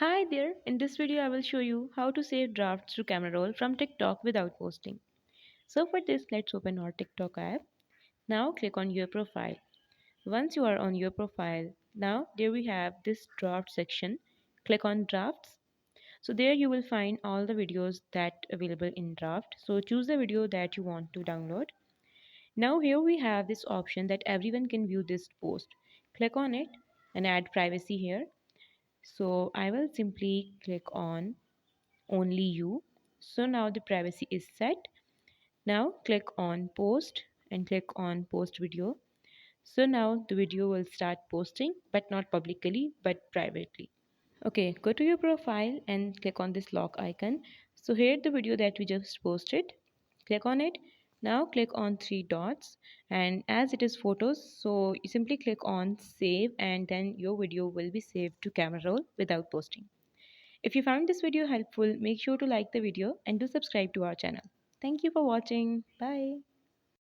Hi there, in this video I will show you how to save drafts to camera roll from TikTok without posting. So for this, let's open our TikTok app. Now click on your profile. Once you are on your profile, now there we have this draft section. Click on drafts. So there you will find all the videos that available in draft. So choose the video that you want to download. Now here we have this option that everyone can view this post. Click on it and add privacy here. So I will simply click on only you. So now the privacy is set. Now click on post and click on post video. So now the video will start posting, but not publicly but privately. Okay, go to your profile and click on this lock icon. So here the video that we just posted, click on it. Now click on three dots, and as it is photos, so you simply click on save and then your video will be saved to camera roll without posting. If you found this video helpful, make sure to like the video and do subscribe to our channel. Thank you for watching. Bye.